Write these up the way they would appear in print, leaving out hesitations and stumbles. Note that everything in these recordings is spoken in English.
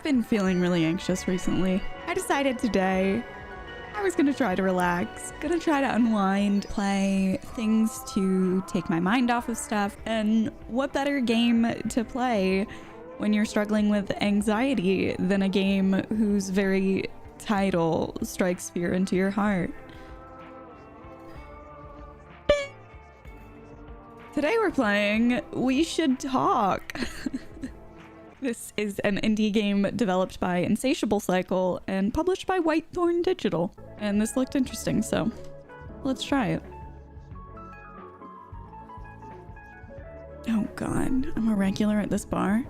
been feeling really anxious recently. I decided today I was gonna try to relax, gonna try to unwind, play things to take my mind off of stuff. And what better game to play when you're struggling with anxiety than a game whose very title strikes fear into your heart? Today we're playing We Should Talk. This is an indie game developed by Insatiable Cycle and published by Whitethorn Digital. And this looked interesting, so let's try it. Oh god, I'm a regular at this bar.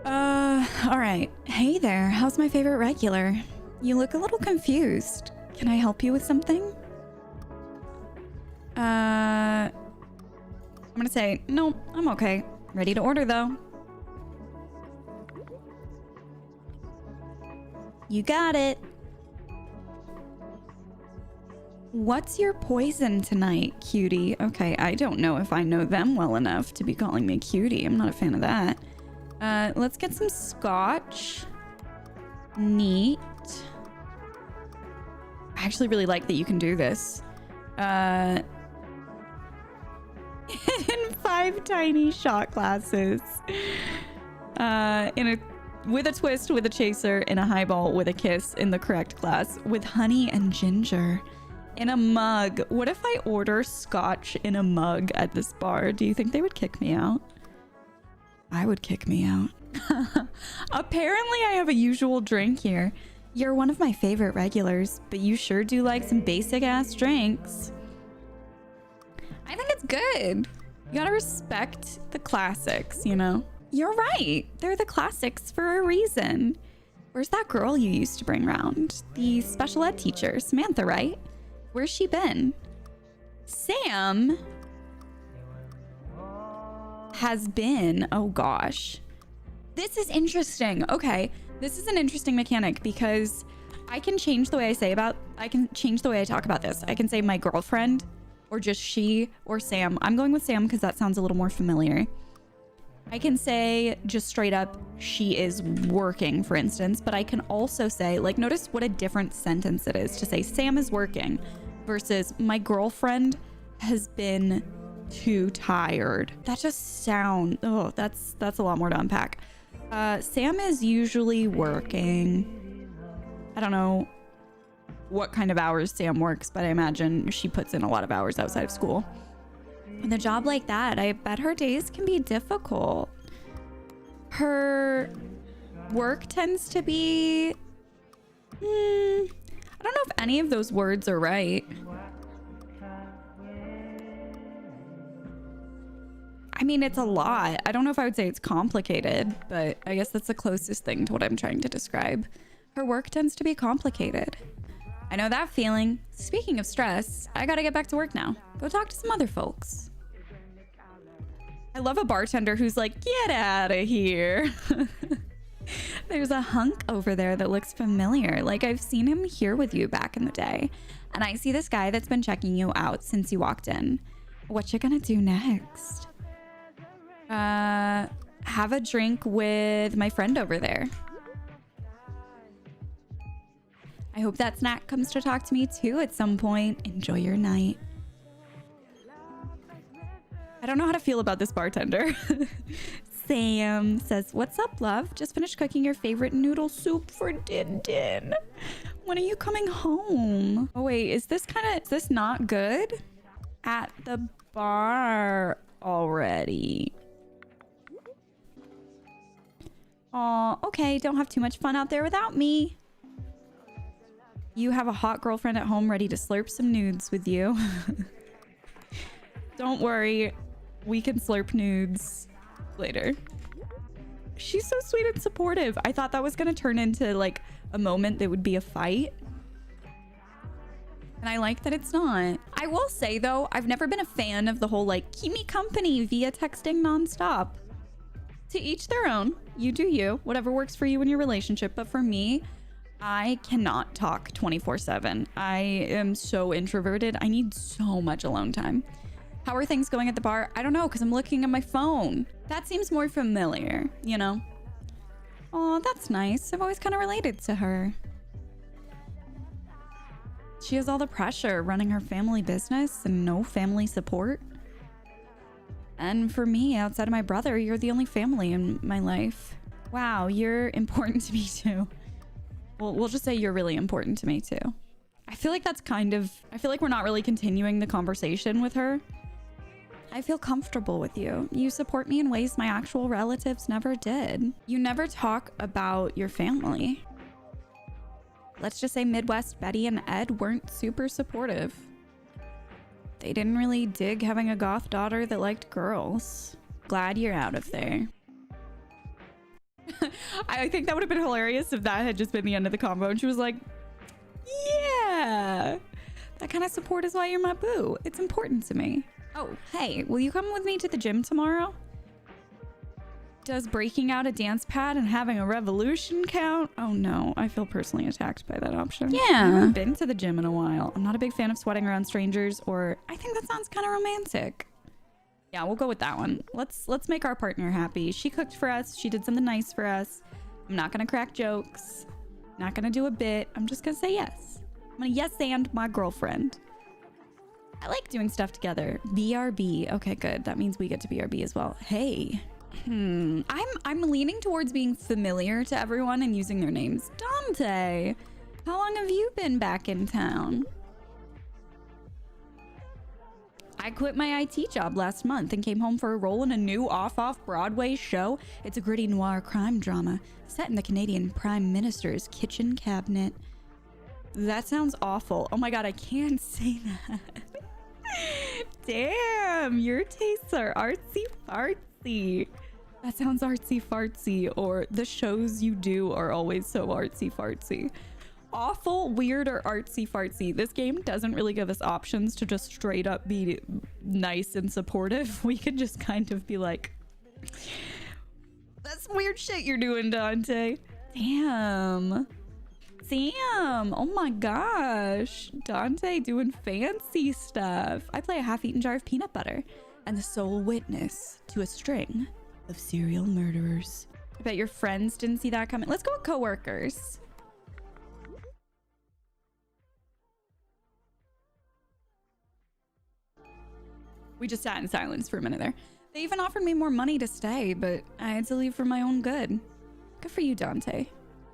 Alright. Hey there, how's my favorite regular? You look a little confused. Can I help you with something? I'm gonna say, no, I'm okay. Ready to order though. You got it. What's your poison tonight, cutie? Okay, I don't know if I know them well enough to be calling me cutie. I'm not a fan of that. Let's get some scotch. Neat. I actually really like that you can do this. In 5 tiny shot glasses. With a twist, with a chaser, in a highball, with a kiss, in the correct glass, with honey and ginger. In a mug. What if I order scotch in a mug at this bar? Do you think they would kick me out? I would kick me out. Apparently I have a usual drink here. You're one of my favorite regulars, but you sure do like some basic ass drinks. I think it's good. You gotta respect the classics, you know? You're right. They're the classics for a reason. Where's that girl you used to bring around? The special ed teacher, Samantha, right? Where's she been? Sam has been, oh gosh. This is interesting. Okay, this is an interesting mechanic because I can change the way I can change the way I talk about this. I can say my girlfriend or just she or Sam. I'm going with Sam because that sounds a little more familiar. I can say just straight up, she is working, for instance, but I can also say, like, notice what a different sentence it is to say Sam is working versus my girlfriend has been too tired. That just sounds, oh, that's a lot more to unpack. Sam is usually working. I don't know what kind of hours Sam works, but I imagine she puts in a lot of hours outside of school. With a job like that, I bet her days can be difficult. Her work tends to be... I don't know if any of those words are right. I mean, it's a lot. I don't know if I would say it's complicated, but I guess that's the closest thing to what I'm trying to describe. Her work tends to be complicated. I know that feeling. Speaking of stress, I gotta get back to work now. Go talk to some other folks. I love a bartender who's like, get out of here. There's a hunk over there that looks familiar. Like I've seen him here with you back in the day. And I see this guy that's been checking you out since you walked in. What you gonna do next? Have a drink with my friend over there. I hope that snack comes to talk to me too at some point. Enjoy your night. I don't know how to feel about this bartender. Sam says, what's up, love? Just finished cooking your favorite noodle soup for Din Din. When are you coming home? Oh wait, is this not good? At the bar already. Aw, okay, don't have too much fun out there without me. You have a hot girlfriend at home ready to slurp some nudes with you. Don't worry, we can slurp nudes later. She's so sweet and supportive. I thought that was gonna turn into like a moment that would be a fight. And I like that it's not. I will say though, I've never been a fan of the whole like, keep me company via texting nonstop. To each their own. You do you. Whatever works for you in your relationship. But for me, I cannot talk 24/7. I am so introverted. I need so much alone time. How are things going at the bar? I don't know, because I'm looking at my phone. That seems more familiar, you know? Oh, that's nice. I've always kind of related to her. She has all the pressure running her family business and no family support. And for me, outside of my brother, you're the only family in my life. Wow, you're important to me too. Well, we'll just say you're really important to me too. I feel like I feel like we're not really continuing the conversation with her. I feel comfortable with you. You support me in ways my actual relatives never did. You never talk about your family. Let's just say Midwest Betty and Ed weren't super supportive. They didn't really dig having a goth daughter that liked girls. Glad you're out of there. I think that would have been hilarious if that had just been the end of the convo and she was like, yeah, that kind of support is why you're my boo. It's important to me. Oh, hey, will you come with me to the gym tomorrow? Does breaking out a dance pad and having a revolution count? Oh no, I feel personally attacked by that option. Yeah. I haven't been to the gym in a while. I'm not a big fan of sweating around strangers, or I think that sounds kind of romantic. Yeah, we'll go with that one. Let's make our partner happy. She cooked for us. She did something nice for us. I'm not gonna crack jokes. Not gonna do a bit. I'm just gonna say yes. I'm gonna yes and my girlfriend. I like doing stuff together. BRB. Okay, good. That means we get to BRB as well. Hey. I'm leaning towards being familiar to everyone and using their names. Dante, how long have you been back in town? I quit my IT job last month and came home for a role in a new off Broadway show. It's a gritty noir crime drama set in the Canadian Prime Minister's kitchen cabinet. That sounds awful. Oh my god, I can't say that. Damn, your tastes are artsy fartsy. That sounds artsy fartsy, or the shows you do are always so artsy fartsy. Awful, weird, or artsy fartsy. This game doesn't really give us options to just straight up be nice and supportive. We can just kind of be like, that's weird shit you're doing, Dante. Damn. Sam, oh my gosh. Dante doing fancy stuff. I play a half-eaten jar of peanut butter and the sole witness to a string of serial murderers. I bet your friends didn't see that coming. Let's go with coworkers. We just sat in silence for a minute there. They even offered me more money to stay, but I had to leave for my own good. Good for you, Dante.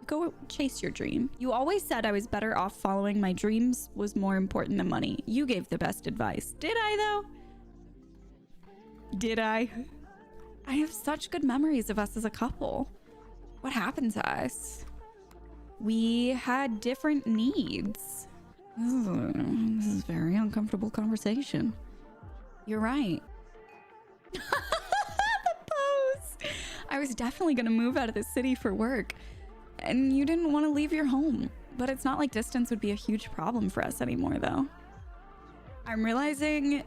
Go chase your dream. You always said I was better off following my dreams was more important than money. You gave the best advice. Did I, though? Did I? I have such good memories of us as a couple. What happened to us? We had different needs. This is a very uncomfortable conversation. You're right. The pose. I was definitely gonna move out of the city for work, and you didn't want to leave your home. But it's not like distance would be a huge problem for us anymore, though. I'm realizing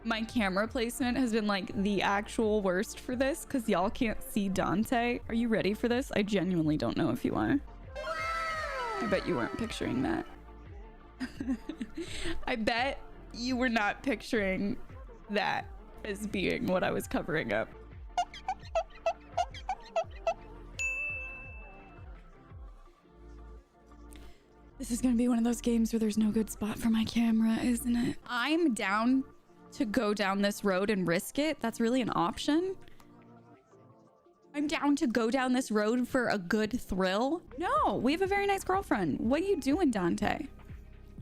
my camera placement has been like the actual worst for this because y'all can't see Dante. Are you ready for this? I genuinely don't know if you are. I bet you weren't picturing that. I bet you were not picturing that as being what I was covering up. This is gonna be one of those games where there's no good spot for my camera, isn't it? I'm down to go down this road and risk it. That's really an option. I'm down to go down this road for a good thrill. No, we have a very nice girlfriend. What are you doing, Dante?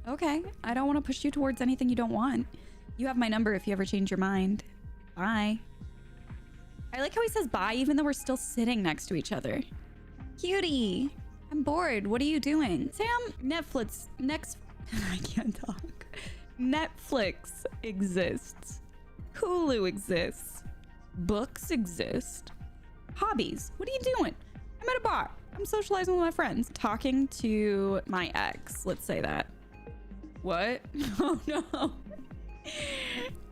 Okay, I don't want to push you towards anything you don't want. You have my number if you ever change your mind. Bye. I like how he says bye even though we're still sitting next to each other. Cutie, I'm bored. What are you doing? Sam, Netflix, I can't talk. Netflix exists. Hulu exists. Books exist. Hobbies. What are you doing? I'm at a bar. I'm socializing with my friends. Talking to my ex. Let's say that. What? Oh no.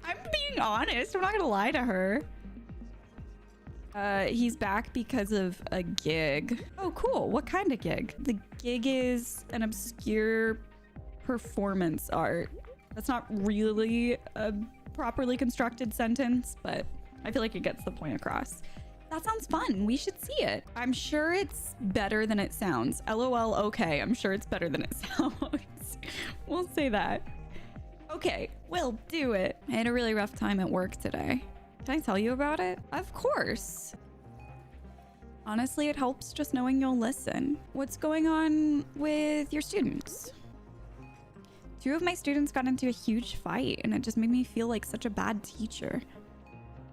I'm being honest. I'm not gonna lie to her. He's back because of a gig. Oh, cool. What kind of gig? The gig is an obscure performance art. That's not really a properly constructed sentence, but I feel like it gets the point across. That sounds fun. We should see it. I'm sure it's better than it sounds. LOL, okay. I'm sure it's better than it sounds. We'll say that. Okay, we'll do it. I had a really rough time at work today. Can I tell you about it? Of course. Honestly, it helps just knowing you'll listen. What's going on with your students? 2 of my students got into a huge fight and it just made me feel like such a bad teacher.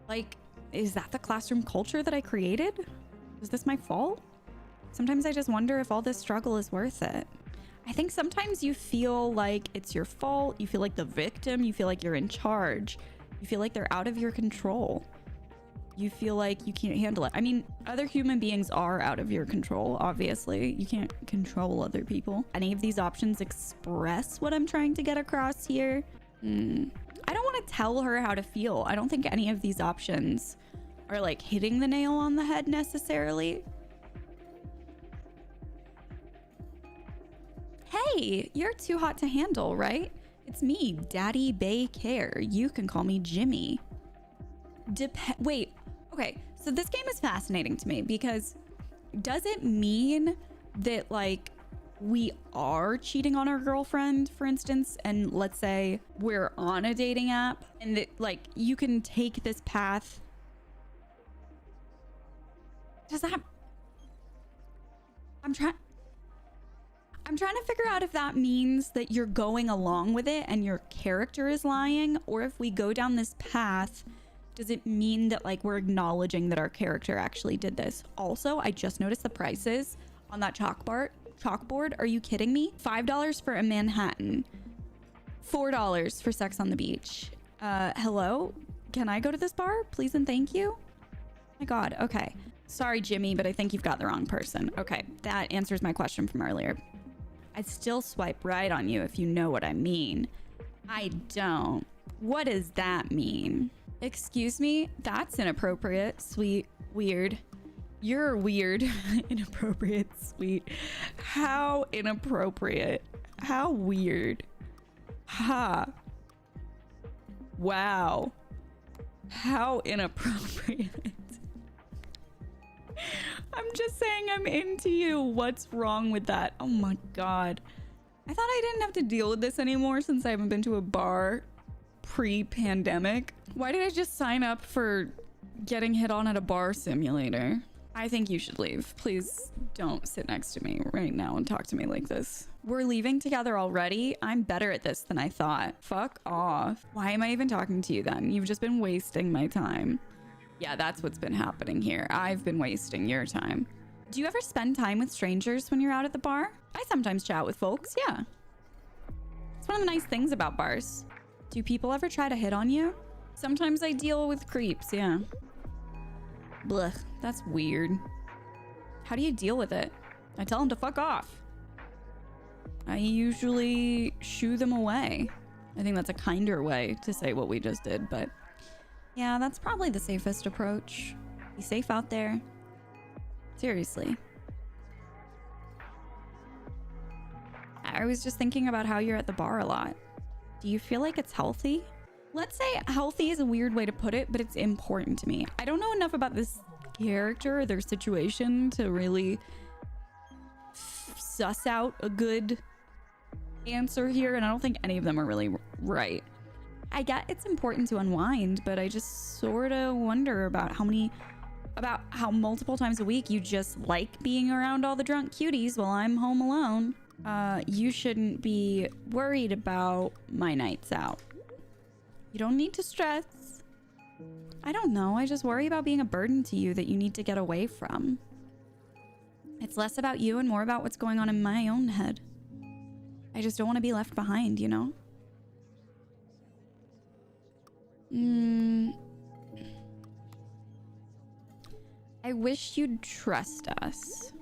Like, is that the classroom culture that I created? Is this my fault? Sometimes I just wonder if all this struggle is worth it. I think sometimes you feel like it's your fault. You feel like the victim. You feel like you're in charge. You feel like they're out of your control. You feel like you can't handle it. I mean, other human beings are out of your control, obviously. You can't control other people. Any of these options express what I'm trying to get across here? I don't want to tell her how to feel. I don't think any of these options are like hitting the nail on the head necessarily. Hey, you're too hot to handle, right? It's me, Daddy Bay Care. You can call me Jimmy. Wait, okay. So this game is fascinating to me because does it mean that like we are cheating on our girlfriend, for instance, and let's say we're on a dating app and that like you can take this path? Does that... I'm trying to figure out if that means that you're going along with it and your character is lying, or if we go down this path, does it mean that like we're acknowledging that our character actually did this? Also, I just noticed the prices on that chalkboard. Are you kidding me? $5 for a Manhattan, $4 for Sex on the Beach. Hello? Can I go to this bar, please and thank you? My God, okay. Sorry, Jimmy, but I think you've got the wrong person. Okay, that answers my question from earlier. I'd still swipe right on you if you know what I mean. I don't. What does that mean? Excuse me? That's inappropriate, sweet, weird. You're weird, inappropriate, sweet. How inappropriate. How weird. Ha. Wow. How inappropriate. I'm just saying I'm into you. What's wrong with that? Oh my God. I thought I didn't have to deal with this anymore since I haven't been to a bar pre-pandemic. Why did I just sign up for getting hit on at a bar simulator? I think you should leave. Please don't sit next to me right now and talk to me like this. We're leaving together already? I'm better at this than I thought. Fuck off. Why am I even talking to you then? You've just been wasting my time. Yeah, that's what's been happening here. I've been wasting your time. Do you ever spend time with strangers when you're out at the bar? I sometimes chat with folks, yeah. It's one of the nice things about bars. Do people ever try to hit on you? Sometimes I deal with creeps, yeah. Blech, that's weird. How do you deal with it? I tell them to fuck off. I usually shoo them away. I think that's a kinder way to say what we just did, but yeah, that's probably the safest approach. Be safe out there. Seriously. I was just thinking about how you're at the bar a lot. Do you feel like it's healthy? Let's say healthy is a weird way to put it, but it's important to me. I don't know enough about this character or their situation to really suss out a good answer here, and I don't think any of them are really right. I get it's important to unwind, but I just sort of wonder about how multiple times a week you just like being around all the drunk cuties while I'm home alone. You shouldn't be worried about my nights out. You don't need to stress. I don't know. I just worry about being a burden to you that you need to get away from. It's less about you and more about what's going on in my own head. I just don't want to be left behind, you know? I wish you'd trust us.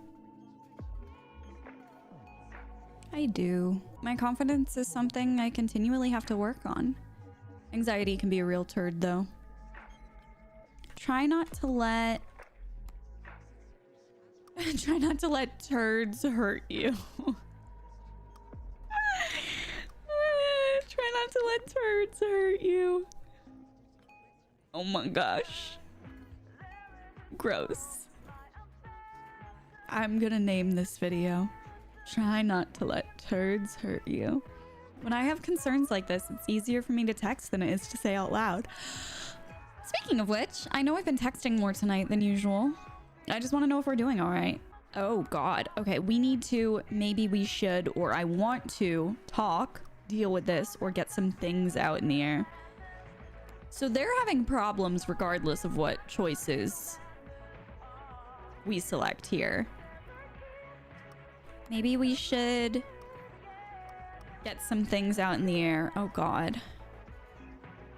I do. My confidence is something I continually have to work on. Anxiety can be a real turd, though. Try not to let turds hurt you. Try not to let turds hurt you. Oh my gosh. Gross. I'm gonna name this video, "Try not to let turds hurt you." When I have concerns like this, it's easier for me to text than it is to say out loud. Speaking of which, I know I've been texting more tonight than usual. I just want to know if we're doing all right. Oh God. Okay, maybe we should, or I want to talk, deal with this, or get some things out in the air. So they're having problems regardless of what choices we select here. Maybe we should get some things out in the air. Oh God.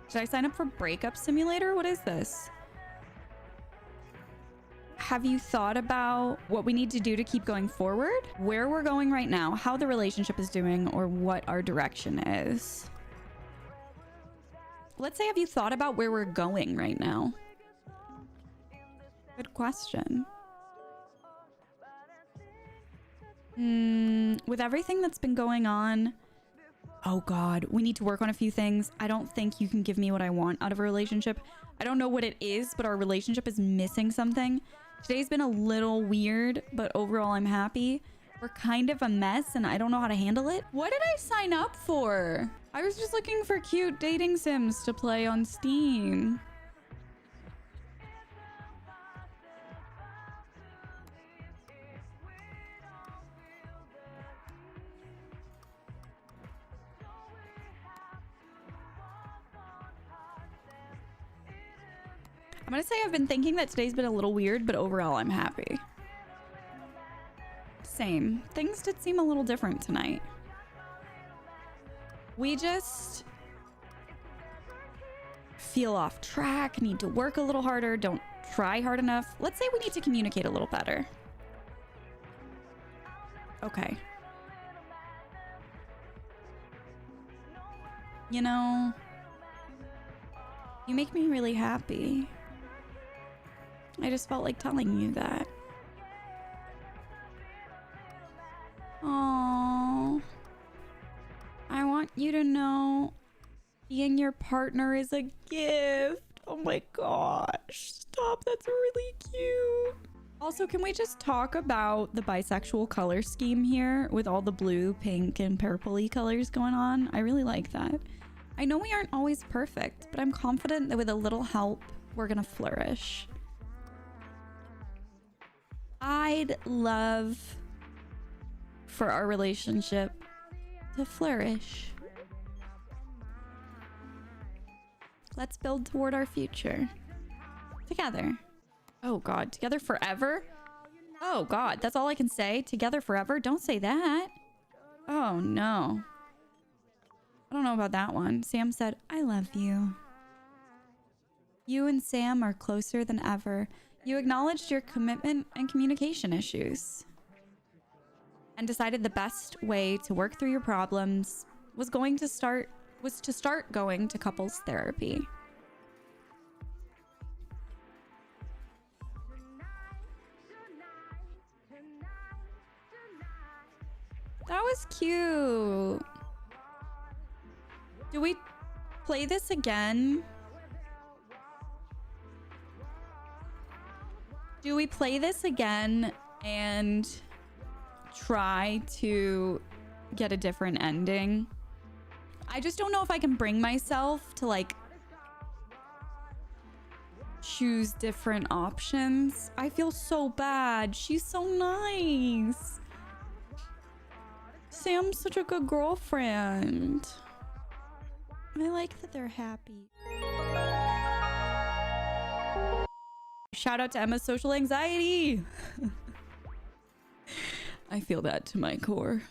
Should I sign up for Breakup Simulator? What is this? Have you thought about what we need to do to keep going forward? Where we're going right now, how the relationship is doing, or what our direction is? Let's say, have you thought about where we're going right now? Good question. With everything that's been going on, oh God, we need to work on a few things. I don't think you can give me what I want out of a relationship. I don't know what it is, but our relationship is missing something. Today's been a little weird, but overall I'm happy. We're kind of a mess and I don't know how to handle it. What did I sign up for? I was just looking for cute dating sims to play on Steam. I'm gonna say I've been thinking that today's been a little weird, but overall I'm happy. Same. Things did seem a little different tonight. We just feel off track, need to work a little harder, don't try hard enough. Let's say we need to communicate a little better. Okay. You know, you make me really happy. I just felt like telling you that. Aww. I want you to know being your partner is a gift. Oh my gosh. Stop. That's really cute. Also, can we just talk about the bisexual color scheme here with all the blue, pink, and purpley colors going on? I really like that. I know we aren't always perfect, but I'm confident that with a little help, we're gonna flourish. I'd love for our relationship to flourish. Let's build toward our future. Together. Oh God, together forever? Oh God, that's all I can say? Together forever? Don't say that. Oh no. I don't know about that one. Sam said, I love you. You and Sam are closer than ever. You acknowledged your commitment and communication issues and decided the best way to work through your problems was to start going to couples therapy. That was cute. Do we play this again? Do we play this again and try to get a different ending? I just don't know if I can bring myself to like choose different options. I feel so bad. She's so nice. Sam's such a good girlfriend. I like that they're happy. Shout out to Emma's social anxiety. I feel that to my core.